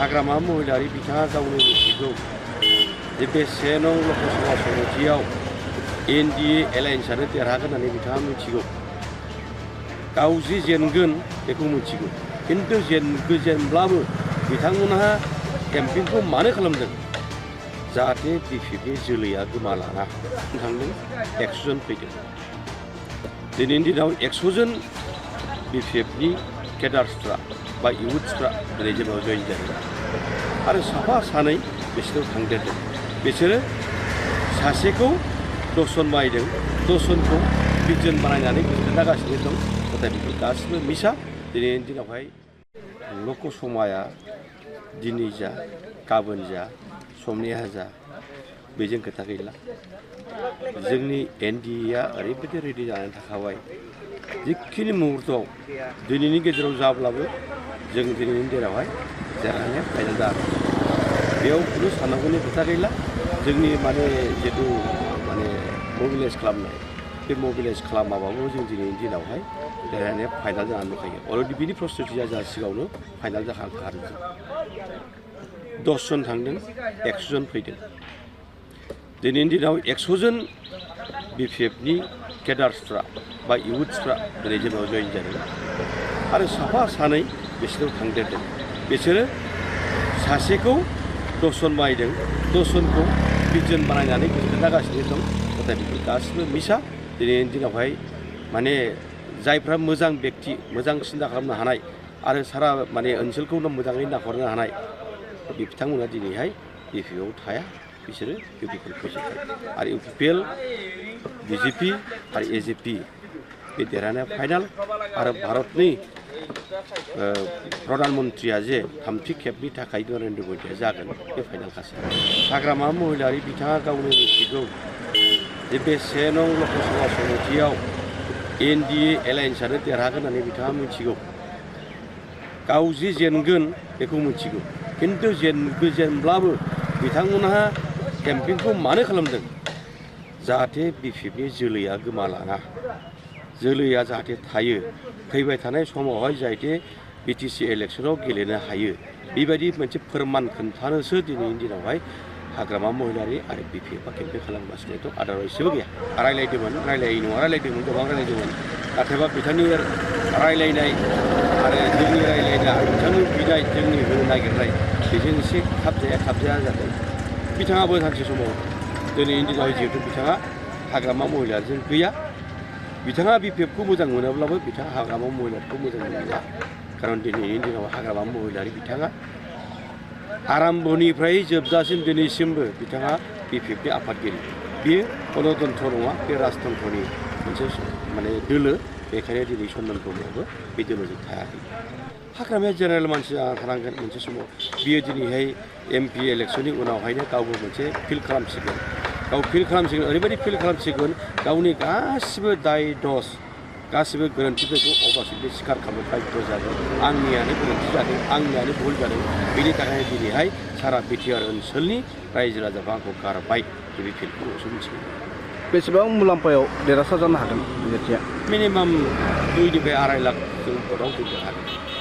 हाग्रामा महिलारि बिथाङा गावनो मिथिगौ जे बे 1 नं लकसभा समितियाव NDA एलायन्सआनो देरहागोन होननानै बिथाङा मिथिगौ। गाव जि जेनगोन बेखौ मिथिगौ, खिन्थु जेनब्लाबो बिथांमोनहा केम्पेइनखौ मानो खालामदों? जाहाथे BPFनि जोलैया गोमालाङा। थांदों 100 जन फैदों। दिनैनि दिनाव 100 जन BPFनि केडार्सफ्रा बा इउथ्सफ्रा दिनै जोंनाव जइन जादों आरो साफा सानै बिसोराव थांदेरदों। बिसोरो सासेखौ 10 जन बायदों, 10 जनखौ 20 जन बानायनानै बिसोरो दागासिनो दं। नाथाय बेफोर गासिबो मिसा। दिनैनि दिनावहाय लकसभाया दिनै जा गाबोन जा समनिहा जा बेजों खोथा गैला। जोंनि NDAया ओरैबायदि रेडि जानानै थाखाबाय, जिखिनि मुहुर्तआव दिनैनि गेजेराव जाब्लाबो जों दिनैनि दिनावहाय देरहानाया फाइनाल जागोन। बेयाव खुनु साननांगौनि खोथा गैला। जोंनि जिथु मबिलाइज खालामनाय, बे मबिलाइज खालामाबाबो जों दिनैनि दिनावहाय देरहानाया फाइनाल जानानै दंखायो। अलरेडि बिनि प्रस्टुटिया जा सिगाङावनो फाइनाल जाखादों। 10 जन थांदों, 100 जन फैदों। दिनैनि दिनाव 100 जन BPFनि केडार्सफ्रा बा इउथ्सफ्रा दिनै जोंनाव जइन जादों आरो साफा सानै बिसोराव थांदेरदों। बिसोरो सासेखौ 10 जन बायदों, 10 जनखौ 20 जन बानायनानै बिसोरो दागासिनो दं। नाथाय बेफोर गासिबो मिसा। दिनैनि दिनावहाय जायफ्रा मोजां बेक्ति, मोजां सिन्था खालामनो हानाय आरो सारा ओनसोलखौ मोजाङै नाहरनो हानाय बिथांमोना दिनैहाय BPFआव थाया। बिसोरो UPPL फैजोब्बाय आरो UPPL, BJP आरो AJP बे देरहानाया फाइनाल। आरो भारतनि प्रधान मन्त्रिया जे 3थि खेबनि थाखाय नरेन्द्र मोदिया जागोन, बे फाइनालखासै। हाग्रामा महिलारि बिथाङा गावनो मिथिगौ जे बे 1 नं लकसभा समितियाव NDA एलायन्सआनो देरहागोन होननानै बिथाङा मिथिगौ। गाव जि जेनगोन बेखौ मिथिगौ, खिन्थु जेनब्लाबो बिथांमोनहा केम्पेइनखौ मानो खालामदों? जाहाथे BPFनि जोलैया गोमालाङा, जोलैया जाहाथे थायो, फैबाय थानाय समावहाय जाहाथे BTC इलेक्सनाव गेलेनो हायो। बेबायदि मोनसे फोरमान खोन्थानोसो दिनैनि दिनावहाय हाग्रामा महिलारि आरो BPFआ केम्पेइन खालामगासिनो दं। आदारवाइज जेबो गैया। रायलायदोंमोन, गोबां रायलायदोंमोन। नाथायबा बिथांनि रायलायनाय आरो जोंनि रायलायनाय, बिथांनि बिनाय, जोंनि होनो नागिरनाय बेजों एसे खाबजाया जादों। बिथाङाबो सानसे समाव दिनैनि दिनावहाय जिहेतु बिथाङा हाग्रामा महिलारिजों गैया, बिथाङा BPFखौ मोजां मोनोब्लाबो बिथाङा हाग्रामा महिलारिखौ मोजां मोनला। खारन दिनैनि दिनाव हाग्रामा महिलारि बिथाङा आराम्भनिफ्राय जोबजासिम दिनैसिमबो बिथाङा BPFनि आफादगिरि। बेयो गणतन्त्र नङा, बे राजतन्त्रनि मोनसे दोलो। बेखायनो दिनै सनमान ब्रह्मआबो बे दोलोजों थायाखै। हाग्रामाया जेनेरेल मानसि जाना थानांगोन मोनसे समाव। बियो दिनैहाय MP इलेक्सननि उनावहायनो गावबो मोनसे फिल खालामसिगोन। ओरैबायदि फिल खालामसिगोन, गावनि गासिबो दाय दस, गासिबो गोरोन्थिफोरखौ अब्लासो बे स्वीकार खालामनो बाध्य जागोन। आंनियानो गोरोन्थि जादों, आंनियानो भुल जादों। बेनि थाखायनो दिनैहाय सारा BTR ओनसोलनि रायजो राजाफ्रा आंखौ गारबाय, बे फिल्डखौ मिथिगोन। बेसेबां मुलाम्फायाव देरहासार जानो हागोन? मिनिमाम 2 निफ्राय 2.5 लाख जों भटआव फैनो हागोन।